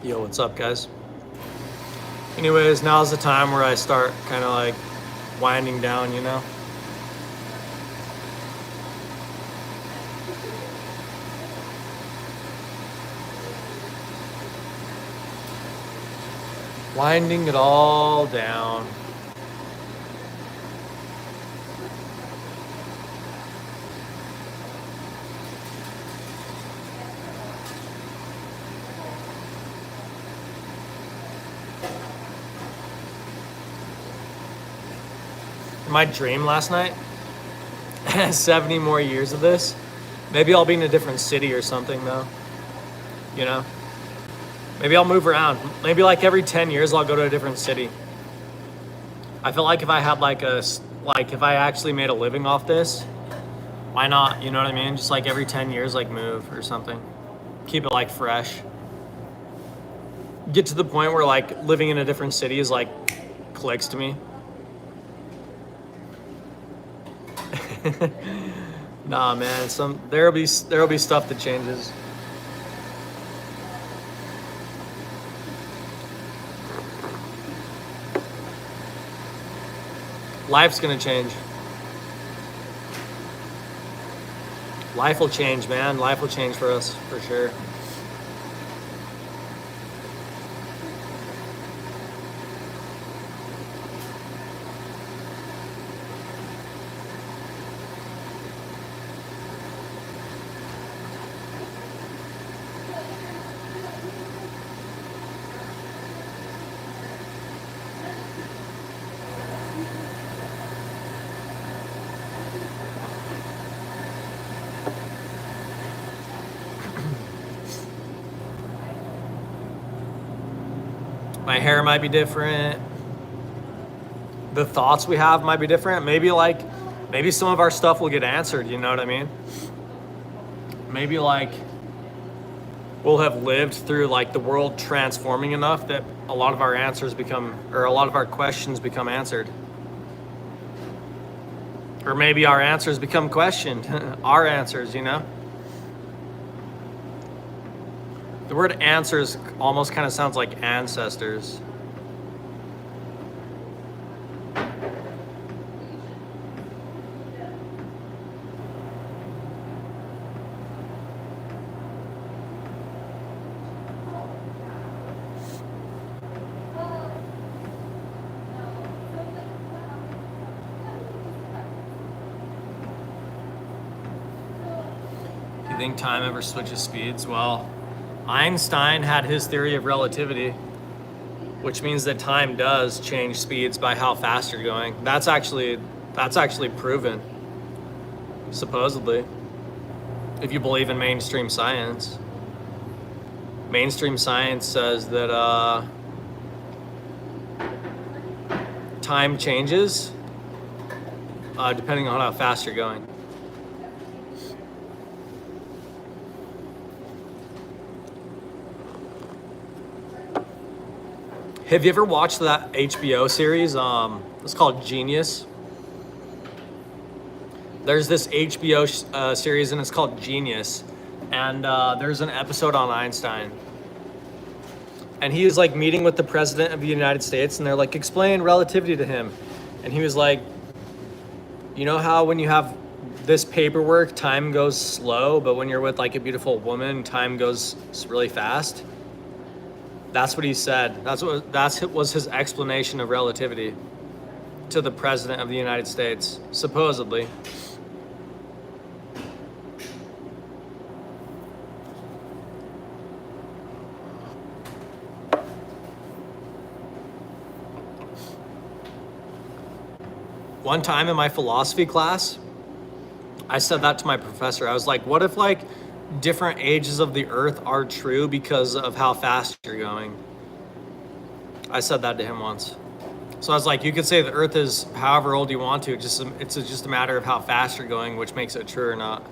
Yo, what's up, guys? Anyways, now's the time where I start kind of like winding down, you know? Winding it all down. My dream last night, 70 more years of this. Maybe I'll be in a different city or something though, you know? Maybe I'll move around. Maybe like every 10 years I'll go to a different city. I feel like if I had if I actually made a living off this, why not? You know what I mean? Just like every 10 years, like move or something. Keep it like fresh. Get to the point where like living in a different city is like clicks to me. Nah, man. There'll be stuff that changes. Life's gonna change. Life will change, man. Life will change for us, for sure. My hair might be different. The thoughts we have might be different. Maybe some of our stuff will get answered, you know what I mean? Maybe like we'll have lived through like the world transforming enough that a lot of our questions become answered. Or maybe our answers become questioned. Our answers, you know? The word answers almost kind of sounds like ancestors. Do you think time ever switches speeds? Well, Einstein had his theory of relativity, which means that time does change speeds by how fast you're going. That's actually proven, supposedly, if you believe in mainstream science. Mainstream science says that time changes depending on how fast you're going. Have you ever watched that HBO series? It's called Genius. There's this HBO series and it's called Genius. And there's an episode on Einstein. And he was like meeting with the president of the United States and they're like, explain relativity to him. And he was like, you know how when you have this paperwork, time goes slow, but when you're with like a beautiful woman, time goes really fast? That's what he said. That was his explanation of relativity to the president of the United States, supposedly. One time in my philosophy class, I said that to my professor. I was like, what if like different ages of the earth are true because of how fast you're going? I said that to him once. So I was like, you could say the Earth is however old you want to. It's just a matter of how fast you're going, which makes it true or not.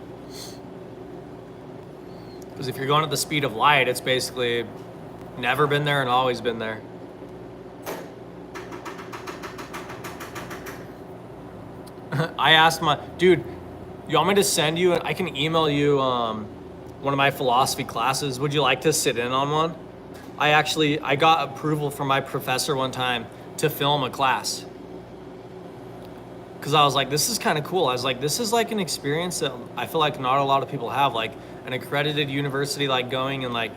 Because if you're going at the speed of light, it's basically never been there and always been there. I asked my dude, you want me to send you? I can email you one of my philosophy classes. Would you like to sit in on one? I got approval from my professor one time to film a class. Cause I was like, this is kind of cool. I was like, this is like an experience that I feel like not a lot of people have, like an accredited university, like going and like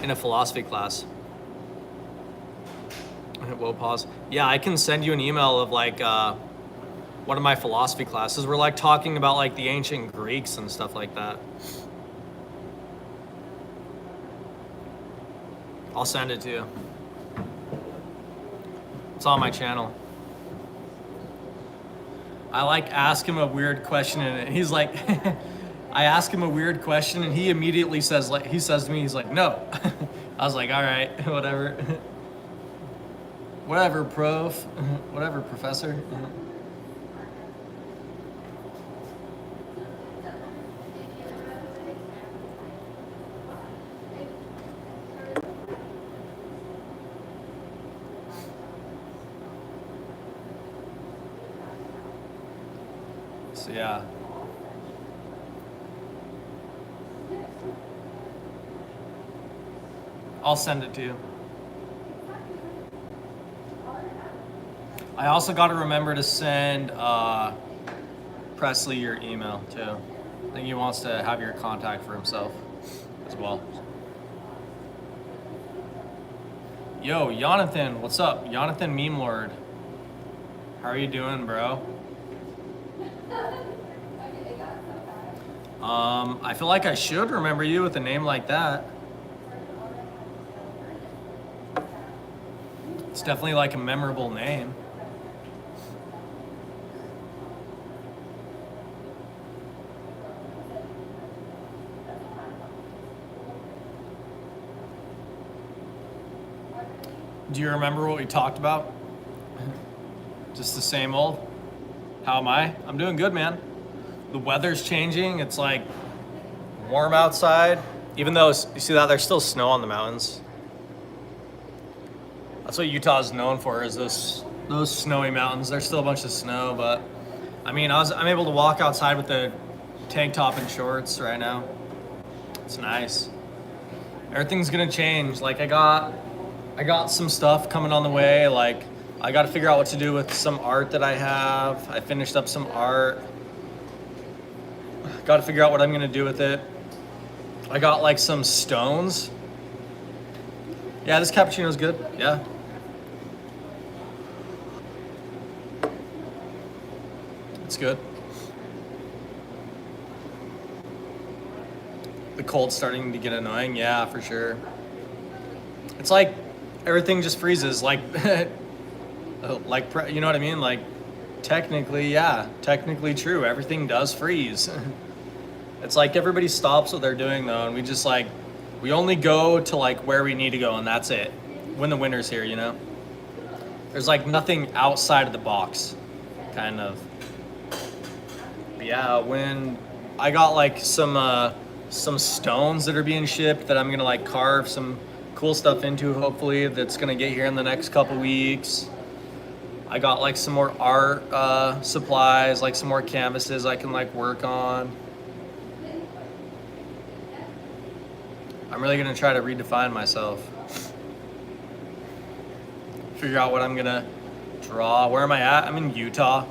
in a philosophy class. Whoa, pause. Yeah, I can send you an email of like one of my philosophy classes. We're like talking about like the ancient Greeks and stuff like that. I'll send it to you. It's on my channel. I like ask him a weird question and he's like, I ask him a weird question and he immediately says, like, he says to me, he's like, no. I was like, all right, whatever. Whatever, prof. Whatever, professor. So yeah. I'll send it to you. I also got to remember to send Presley your email too. I think he wants to have your contact for himself as well. Yo, Jonathan, what's up? Jonathan Meme Lord. How are you doing, bro? I feel like I should remember you with a name like that. It's definitely like a memorable name. Do you remember what we talked about? Just the same old? How am I? I'm doing good, man. The weather's changing. It's like warm outside. Even though, you see that, there's still snow on the mountains. That's what Utah's known for, is those snowy mountains. There's still a bunch of snow, but I mean, I'm able to walk outside with the tank top and shorts right now. It's nice. Everything's gonna change. Like I got some stuff coming on the way. Like I got to figure out what to do with some art that I have. I finished up some art. Got to figure out what I'm gonna do with it. I got like some stones. Yeah, this cappuccino's good. Yeah. It's good. The cold's starting to get annoying. Yeah, for sure. It's like everything just freezes. Like, you know what I mean? Like, technically, yeah, technically true. Everything does freeze. It's like everybody stops what they're doing though, and we only go to like where we need to go, and that's it. When the winter's here, you know? There's like nothing outside of the box, kind of. But yeah, when I got like some stones that are being shipped that I'm gonna like carve some cool stuff into, hopefully, that's gonna get here in the next couple weeks. I got like some more art supplies, like some more canvases I can like work on. I'm really gonna try to redefine myself. Figure out what I'm gonna draw. Where am I at? I'm in Utah.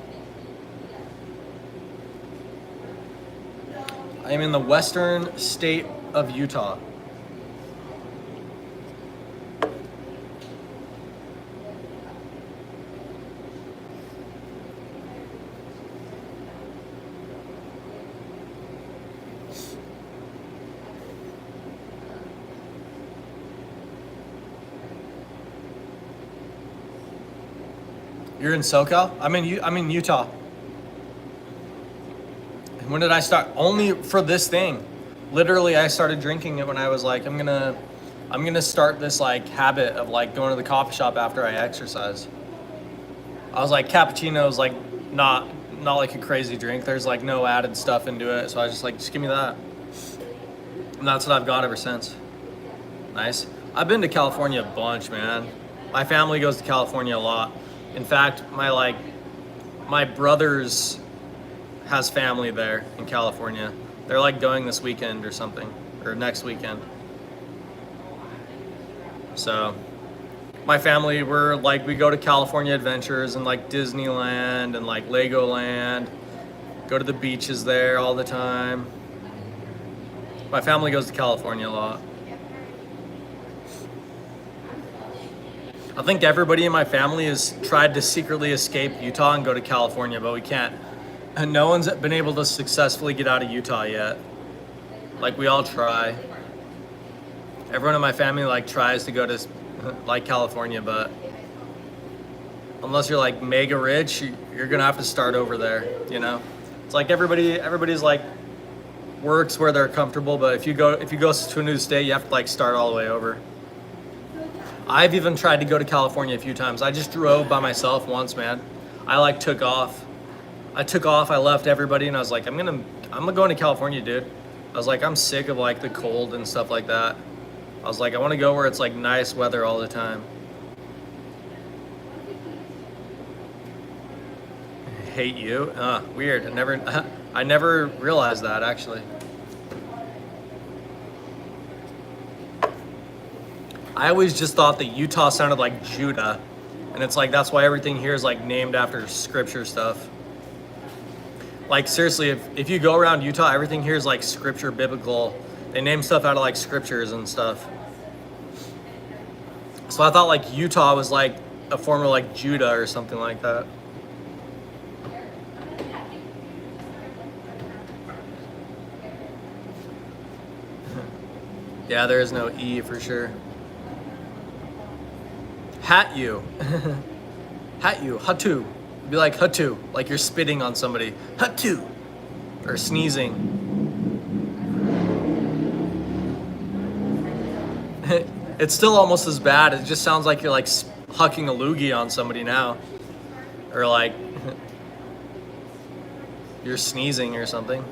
I am in the western state of Utah. You're in SoCal? I'm in Utah. When did I start? Only for this thing. Literally, I started drinking it when I was like, I'm gonna I'm gonna start this like habit of like going to the coffee shop after I exercise. I was like, cappuccino is like not like a crazy drink. There's like no added stuff into it, so I was just like, just give me that. And that's what I've got ever since. Nice. I've been to California a bunch, man. My family goes to California a lot. In fact, my brother's has family there in California. They're like going this weekend or something, or next weekend. So my family, we go to California Adventures and like Disneyland and like Legoland, go to the beaches there all the time. My family goes to California a lot. I think everybody in my family has tried to secretly escape Utah and go to California, but we can't. And no one's been able to successfully get out of Utah yet. Like, we all try. Everyone in my family like tries to go to like California, but unless you're like mega rich, you're gonna have to start over there, you know? It's like everybody's like works where they're comfortable, but if you go to a new state, you have to like start all the way over. I've even tried to go to California a few times. I just drove by myself once, man. I like took off. I left everybody and I was like, I'm gonna go into California, dude. I was like, I'm sick of like the cold and stuff like that. I was like, I want to go where it's like nice weather all the time. Hate you? Weird. I never realized that actually. I always just thought that Utah sounded like Judah, and it's like that's why everything here is like named after scripture stuff. Like seriously, if you go around Utah, everything here is like scripture, biblical. They name stuff out of like scriptures and stuff. So I thought like Utah was like a form of like Judah or something like that. Yeah, there is no E for sure. Hat you. Hat you. Hatu. It'd be like hatu, like you're spitting on somebody. Hatu. Or sneezing. It's still almost as bad. It just sounds like you're like hucking a loogie on somebody now. Or like you're sneezing or something.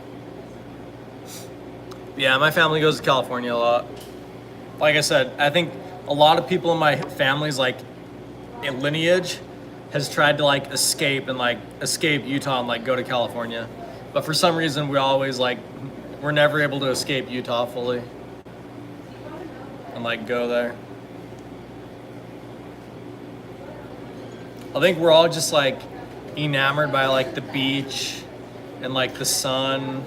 Yeah, my family goes to California a lot. Like I said, I think a lot of people in my family's like in lineage has tried to like escape Utah and like go to California. But for some reason we're never able to escape Utah fully and like go there. I think we're all just like enamored by like the beach and like the sun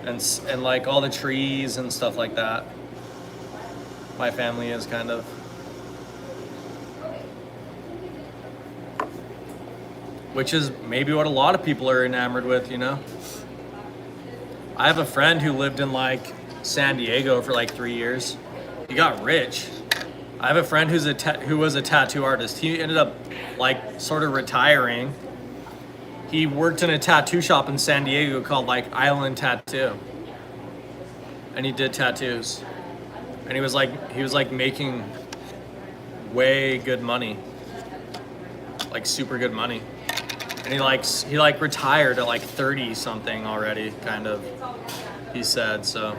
and like all the trees and stuff like that. My family is kind of. Which is maybe what a lot of people are enamored with, you know? I have a friend who lived in like San Diego for like 3 years. He got rich. I have a friend who was a tattoo artist. He ended up like sort of retiring. He worked in a tattoo shop in San Diego called like Island Tattoo. And he did tattoos. And he was like making way good money. Like super good money. And he retired at like 30 something already, kind of, he said, so.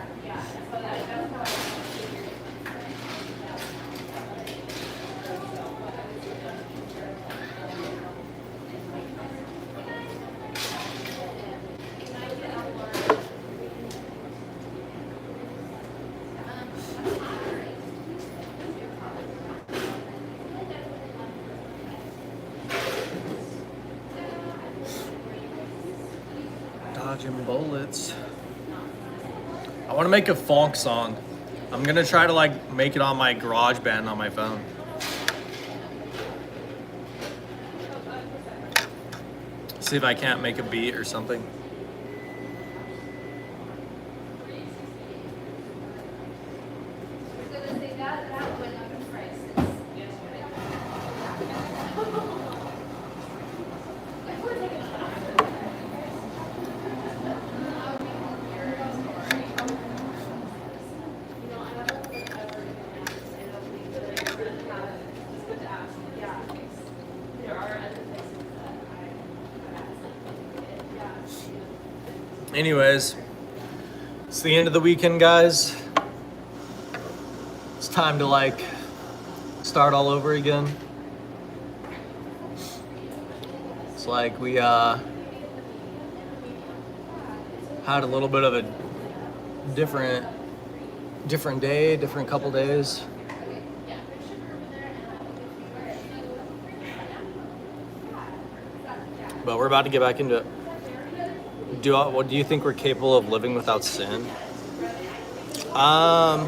Dodging bullets. I want to make a funk song. I'm gonna try to like make it on my GarageBand on my phone. See if I can't make a beat or something. Anyways, it's the end of the weekend, guys. It's time to like start all over again. It's like we had a little bit of a different day, different couple days. But we're about to get back into it. What do you think we're capable of living without sin? I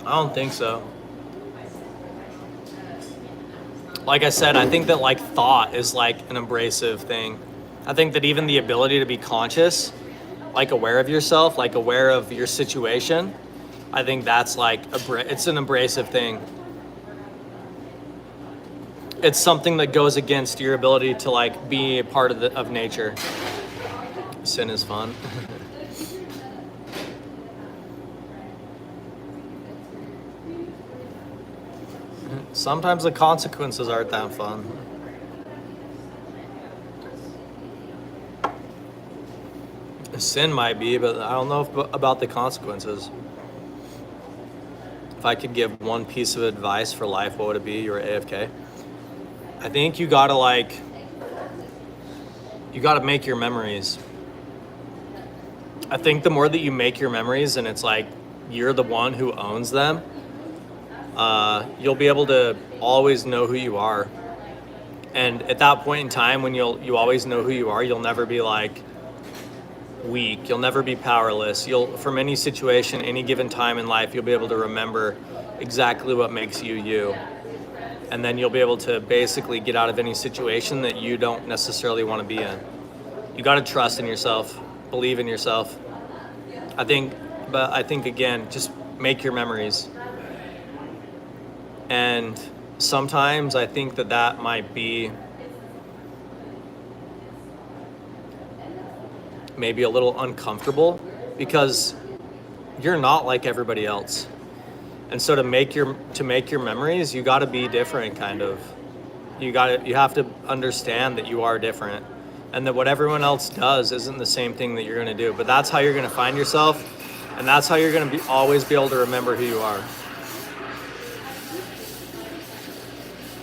don't think so. Like I said, I think that like thought is like an abrasive thing. I think that even the ability to be conscious, like aware of yourself, like aware of your situation, I think that's like it's an abrasive thing. It's something that goes against your ability to like be a part of nature. Sin is fun. Sometimes the consequences aren't that fun. Sin might be, but I don't know about the consequences. If I could give one piece of advice for life, what would it be? You're AFK. I think you gotta make your memories. I think the more that you make your memories and it's like you're the one who owns them, you'll be able to always know who you are. And at that point in time, when you always know who you are, you'll never be like weak. You'll never be powerless. From any situation, any given time in life, you'll be able to remember exactly what makes you you. And then you'll be able to basically get out of any situation that you don't necessarily want to be in. You got to trust in yourself, believe in yourself. I think again, just make your memories. And sometimes I think that might be maybe a little uncomfortable because you're not like everybody else. And so to make your memories, you got to be different, kind of. You have to understand that you are different, and that what everyone else does isn't the same thing that you're going to do. But that's how you're going to find yourself, and that's how you're going to always be able to remember who you are.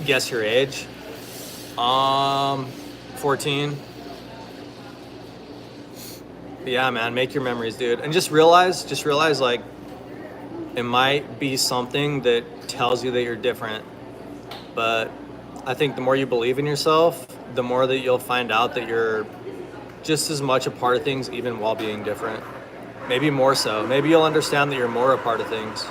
Guess your age. 14. But yeah, man, make your memories, dude, and just realize like, it might be something that tells you that you're different, but I think the more you believe in yourself, the more that you'll find out that you're just as much a part of things, even while being different. Maybe more so. Maybe you'll understand that you're more a part of things.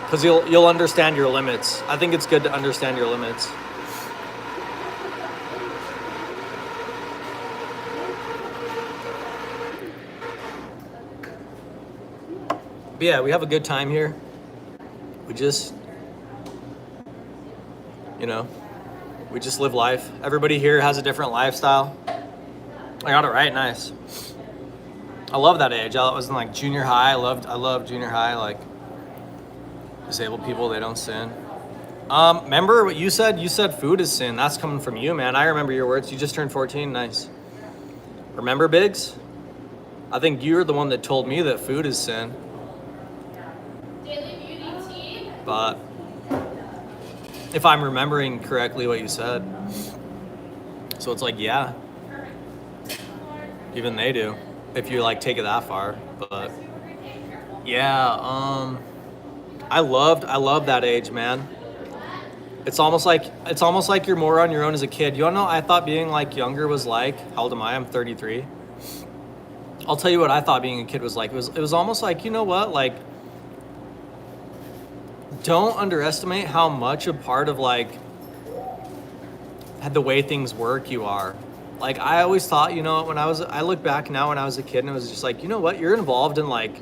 Because you'll understand your limits. I think it's good to understand your limits. But yeah, we have a good time here. We just, we just live life. Everybody here has a different lifestyle. I got it right, nice. I love that age. I was in like junior high. I loved junior high, like disabled people, they don't sin. Remember what you said? You said food is sin. That's coming from you, man. I remember your words. You just turned 14, nice. Remember, Biggs? I think you're the one that told me that food is sin. But if I'm remembering correctly what you said, so it's like, yeah, even they do, if you like take it that far. But yeah, I love that age, man. It's almost like you're more on your own as a kid. You wanna know, I thought being like younger was like, how old am I? I'm 33. I'll tell you what I thought being a kid was like. It was almost like, you know what, like, don't underestimate how much a part of like the way things work you are. Like, I always thought, I look back now when I was a kid and it was just like, you know what, you're involved in like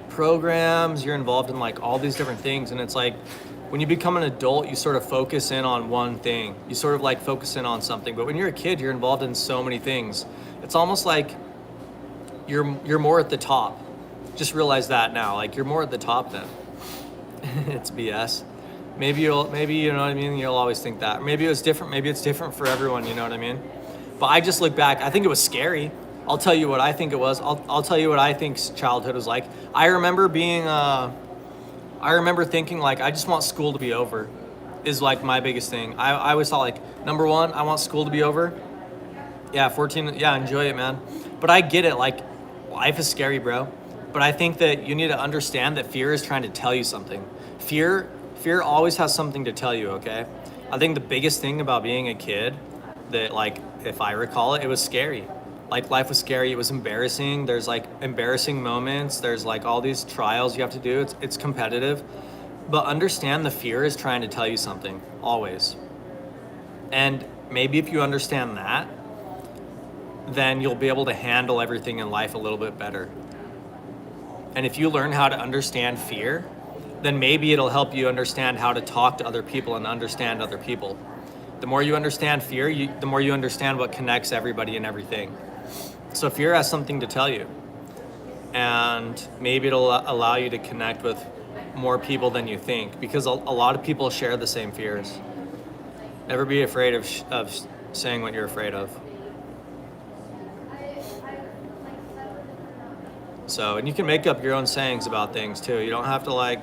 programs, you're involved in like all these different things. And it's like, when you become an adult, you sort of focus in on one thing. You sort of like focus in on something. But when you're a kid, you're involved in so many things. It's almost like you're more at the top. Just realize that now, like you're more at the top then. It's BS. maybe you know what I mean. You'll always think that. Or maybe it was different. Maybe it's different for everyone. You know what I mean? But I just look back. I think it was scary. I'll tell you what I think it was. I'll tell you what I think childhood was like. I remember being. I remember thinking like I just want school to be over, is like my biggest thing. I always thought like number one, I want school to be over. Yeah, 14. Yeah, enjoy it, man. But I get it. Like life is scary, bro. But I think that you need to understand that fear is trying to tell you something. Fear always has something to tell you, okay? I think the biggest thing about being a kid that like if I recall it, it was scary. Like life was scary, it was embarrassing. There's like embarrassing moments. There's like all these trials you have to do. It's competitive. But understand the fear is trying to tell you something, always. And maybe if you understand that, then you'll be able to handle everything in life a little bit better. And if you learn how to understand fear, then maybe it'll help you understand how to talk to other people and understand other people. The more you understand fear, the more you understand what connects everybody and everything. So fear has something to tell you. And maybe it'll allow you to connect with more people than you think, because a lot of people share the same fears. Never be afraid of saying what you're afraid of. So, and you can make up your own sayings about things too. You don't have to like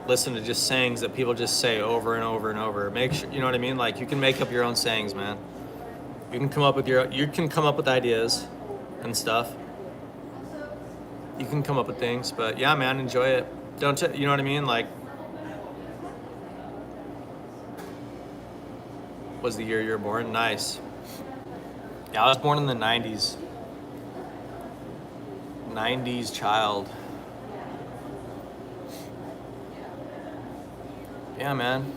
listen to just sayings that people just say over and over and over. Make sure, you know what I mean? Like you can make up your own sayings, man. You can come up with ideas and stuff. You can come up with things, but yeah, man, enjoy it. You know what I mean? Like, was the year you were born? Nice. Yeah, I was born in the 90s. 90s child. Yeah, man.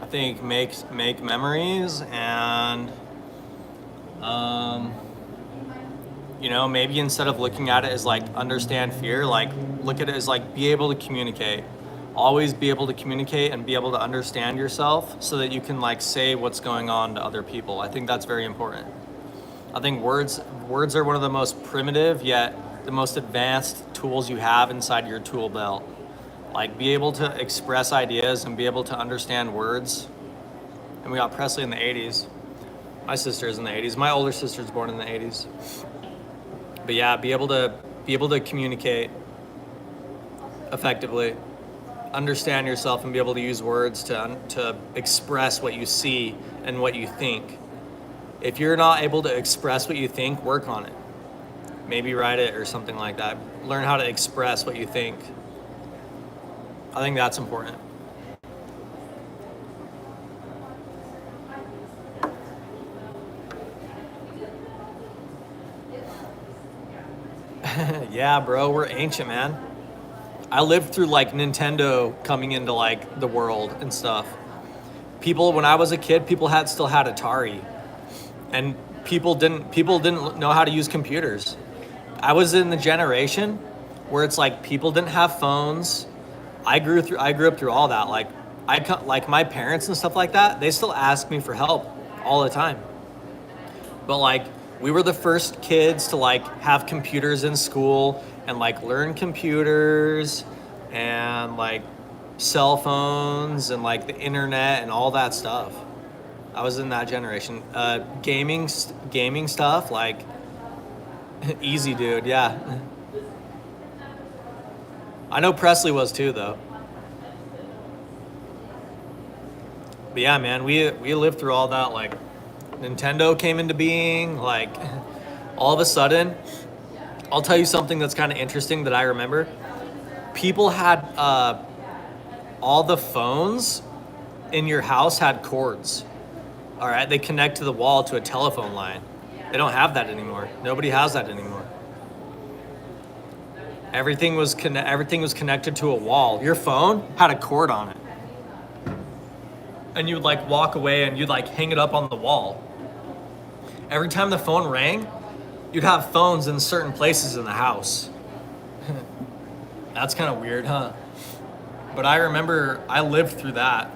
I think make memories and you know, maybe instead of looking at it as like understand fear, like look at it as like be able to communicate. Always be able to communicate and be able to understand yourself so that you can like say what's going on to other people. I think that's very important. I think words are one of the most primitive yet the most advanced tools you have inside your tool belt. Like be able to express ideas and be able to understand words. And we got Presley in the 80s. My sister is in the 80s. My older sister's born in the 80s. But yeah, be able to communicate effectively, understand yourself, and be able to use words to express what you see and what you think. If you're not able to express what you think, work on it. Maybe write it or something like that. Learn how to express what you think. I think that's important. Yeah, bro, we're ancient, man. I lived through like Nintendo coming into like the world and stuff. When I was a kid, people still had Atari, and people didn't know how to use computers. I was in the generation where it's like people didn't have phones. I grew up through all that. Like my parents and stuff like that, they still ask me for help all the time. But like we were the first kids to like have computers in school and like learn computers and like cell phones and like the internet and all that stuff. I was in that generation. Gaming stuff, like easy, dude. Yeah. I know Presley was too, though. But yeah, man, we lived through all that. Like Nintendo came into being. Like all of a sudden, I'll tell you something that's kind of interesting that I remember. People had all the phones in your house had cords. All right, they connect to the wall to a telephone line. They don't have that anymore. Nobody has that anymore. Everything was connected to a wall. Your phone had a cord on it. And you would like walk away and you'd like hang it up on the wall. Every time the phone rang, you'd have phones in certain places in the house. That's kind of weird, huh? But I remember I lived through that,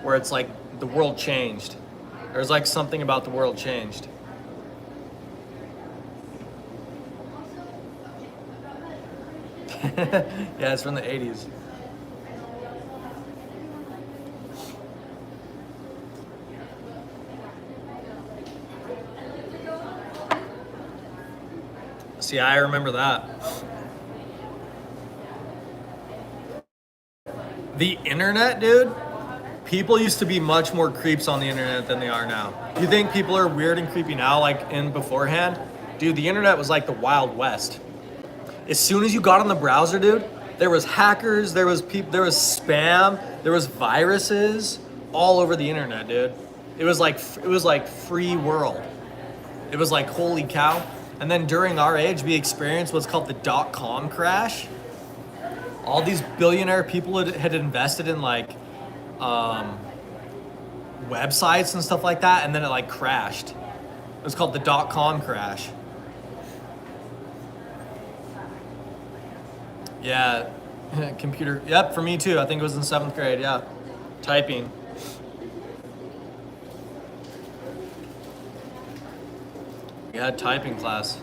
where it's like the world changed. There's like something about the world changed. Yeah, it's from the 80s. See, I remember that. The internet, dude. People used to be much more creeps on the internet than they are now. You think people are weird and creepy now, like in beforehand? Dude, the internet was like the Wild West. As soon as you got on the browser, dude, there was hackers, there was spam, there was viruses all over the internet, dude. It was like free world. It was like holy cow. And then during our age, we experienced what's called the .com crash. All these billionaire people had invested in like websites and stuff like that, and then it like crashed. It was called the .com crash. Yeah, computer. Yep, for me too. I think it was in 7th grade. Yeah, typing. We had typing class.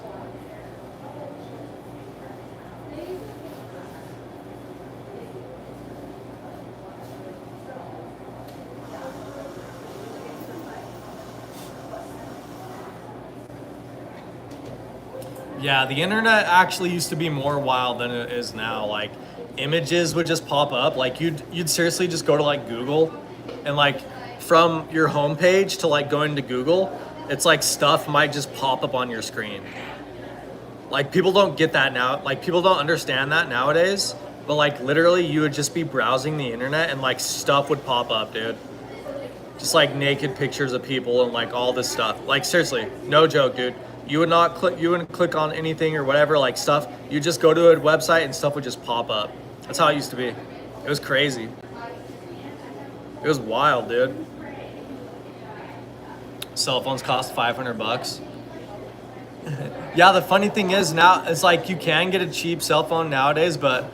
Yeah, the internet actually used to be more wild than it is now. Like, images would just pop up. Like, you'd seriously just go to like Google, and like from your homepage to like going to Google, it's like stuff might just pop up on your screen. Like, people don't get that now. Like, people don't understand that nowadays. But like, literally, you would just be browsing the internet and like stuff would pop up, dude. Just like naked pictures of people and like all this stuff. Like, seriously, no joke, dude. You wouldn't click on anything or whatever, like stuff. You just go to a website and stuff would just pop up. That's how it used to be. It was crazy. It was wild, dude. Cell phones cost $500. Yeah, the funny thing is now it's like you can get a cheap cell phone nowadays, but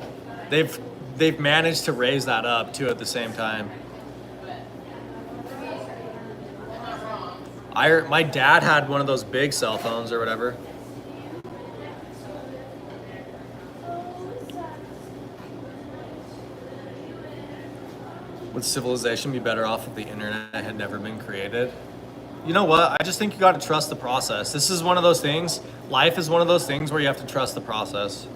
they've managed to raise that up too at the same time. My dad had one of those big cell phones or whatever. Would civilization be better off if the internet had never been created? You know what? I just think you got to trust the process. This is one of those things. Life is one of those things where you have to trust the process.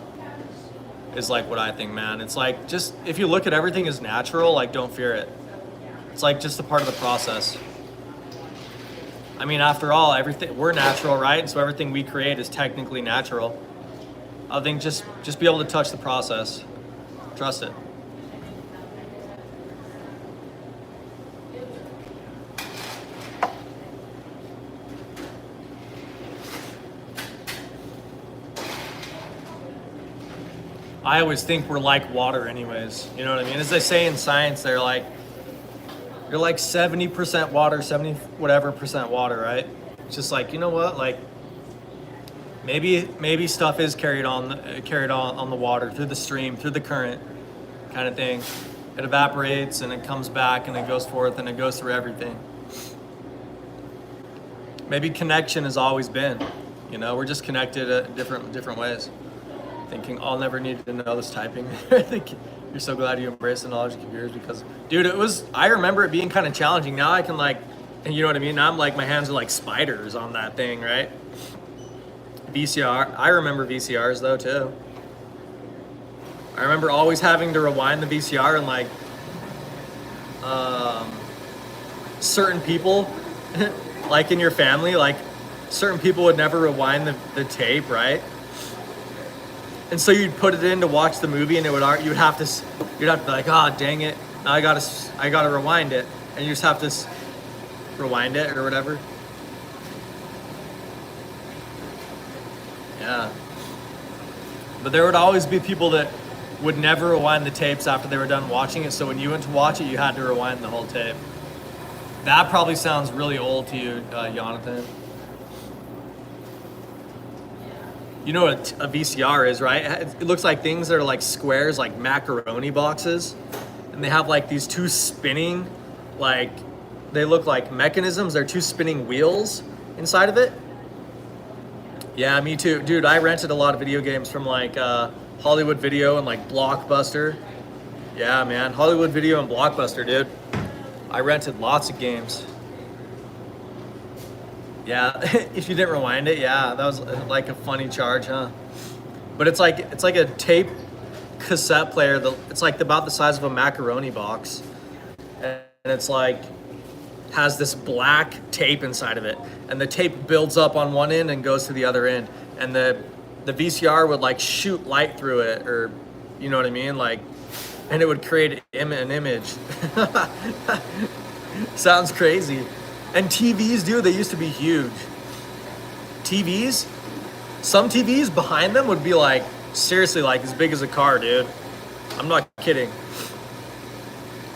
Is like what I think, man. It's like, just if you look at everything as natural, like, don't fear it. It's like just a part of the process. I mean, after all, we're natural, right? So everything we create is technically natural. I think just be able to touch the process. Trust it. I always think we're like water anyways. You know what I mean? As they say in science, you're like 70% water, 70 whatever percent water, right? It's just like, you know what? Like, maybe stuff is carried on the water, through the stream, through the current kind of thing. It evaporates and it comes back and it goes forth and it goes through everything. Maybe connection has always been, you know, we're just connected at different ways. Thinking I'll never need to know this typing. I think you're so glad you embraced the knowledge of computers because, dude, I remember it being kind of challenging. Now I can like, and you know what I mean? Now I'm like, my hands are like spiders on that thing, right? VCR, I remember VCRs though too. I remember always having to rewind the VCR and like, certain people, like in your family, like certain people would never rewind the tape, right? And so you'd put it in to watch the movie, and you'd have to be like, oh dang it, now I gotta rewind it, and you just have to rewind it or whatever. Yeah. But there would always be people that would never rewind the tapes after they were done watching it. So when you went to watch it, you had to rewind the whole tape. That probably sounds really old to you, Jonathan. You know what a VCR is, right? It looks like things that are like squares, like macaroni boxes. And they have like these two spinning, like, they look like mechanisms. They're two spinning wheels inside of it. Yeah, me too. Dude, I rented a lot of video games from like Hollywood Video and like Blockbuster. Yeah, man, Hollywood Video and Blockbuster, dude. I rented lots of games. Yeah, if you didn't rewind it, yeah, that was like a funny charge, huh? But it's like a tape cassette player. It's like about the size of a macaroni box, and it's like has this black tape inside of it, and the tape builds up on one end and goes to the other end, and the VCR would like shoot light through it, or you know what I mean, like, and it would create an image. Sounds crazy. And TVs, dude, they used to be huge. TVs, some TVs behind them would be like, seriously, like as big as a car, dude. I'm not kidding.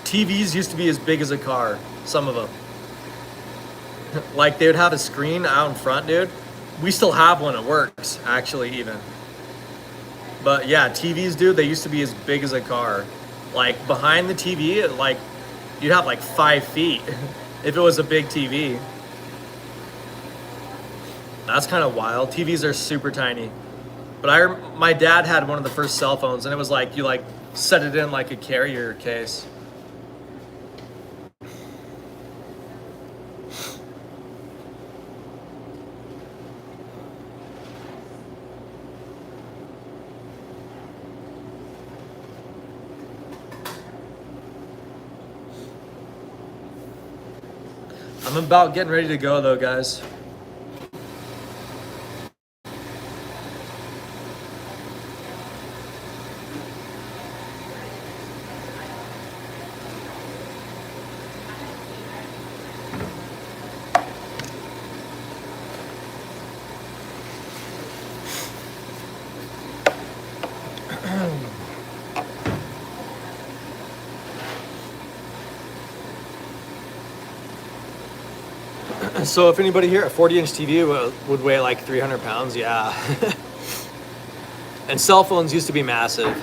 TVs used to be as big as a car, some of them. Like they would have a screen out in front, dude. We still have one, it works, actually, even. But yeah, TVs, dude, they used to be as big as a car. Like behind the TV, like you'd have like 5 feet if it was a big TV. That's kind of wild. TVs are super tiny. But my dad had one of the first cell phones, and it was like you like set it in like a carrier case. I'm about getting ready to go though, guys. So if anybody here, a 40-inch TV would weigh like 300 pounds, yeah. And cell phones used to be massive.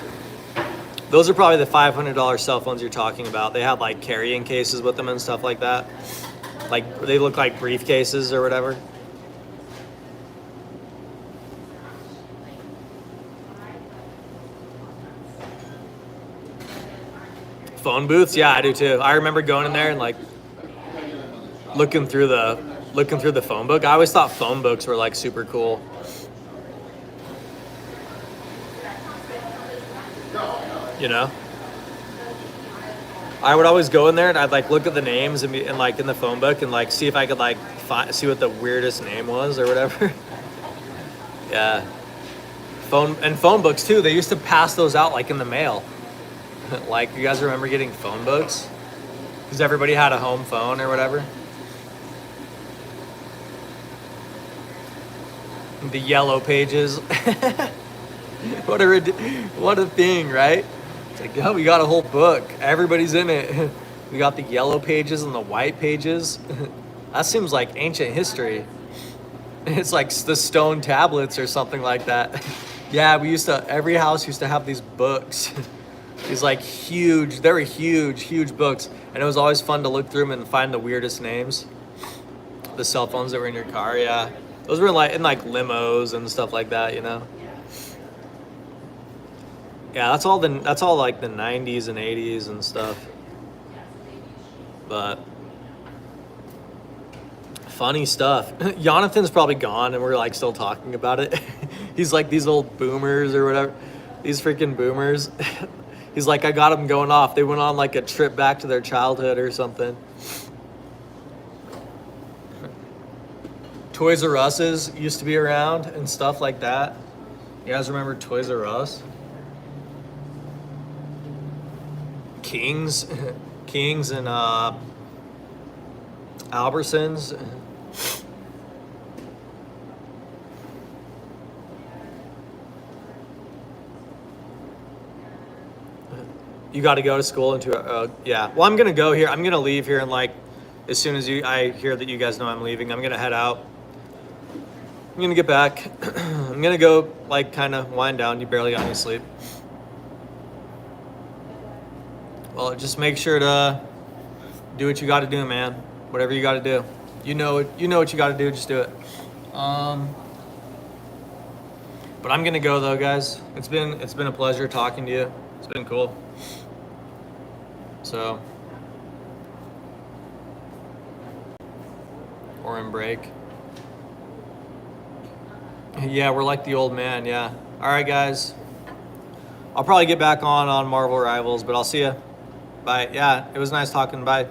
Those are probably the $500 cell phones you're talking about. They had like carrying cases with them and stuff like that. Like they look like briefcases or whatever. Phone booths, yeah, I do too. I remember going in there and like looking through the phone book. I always thought phone books were like super cool. You know, I would always go in there and I'd like look at the names and like in the phone book and like see if I could like see what the weirdest name was or whatever. Yeah, phone books too. They used to pass those out like in the mail. Like, you guys remember getting phone books? Because everybody had a home phone or whatever. The yellow pages. What a thing, right? It's like, oh, we got a whole book. Everybody's in it. We got the yellow pages and the white pages. That seems like ancient history. It's like the stone tablets or something like that. Yeah, every house used to have these books. These like huge, they were huge books. And it was always fun to look through them and find the weirdest names. The cell phones that were in your car, yeah. Those were like in like limos and stuff like that, you know? Yeah, that's all like the 90s and 80s and stuff. But funny stuff. Jonathan's probably gone and we're like still talking about it. He's like these old boomers or whatever. These freaking boomers. He's like, I got them going off. They went on like a trip back to their childhood or something. Toys R Us's used to be around and stuff like that. You guys remember Toys R Us? Kings and Albertsons. You got to go to school yeah. Well, I'm gonna go here. I'm gonna leave here and like, as soon as I hear that you guys know I'm leaving, I'm gonna head out. I'm gonna get back. I'm gonna go like kind of wind down. You barely got any sleep. Well, just make sure to do what you got to do, man. Whatever you got to do. You know what you got to do. Just do it. But I'm gonna go though, guys. It's been a pleasure talking to you. It's been cool. So, or in break. Yeah, we're like the old man. Yeah. All right, guys. I'll probably get back on Marvel Rivals, but I'll see you. Bye. Yeah, it was nice talking. Bye.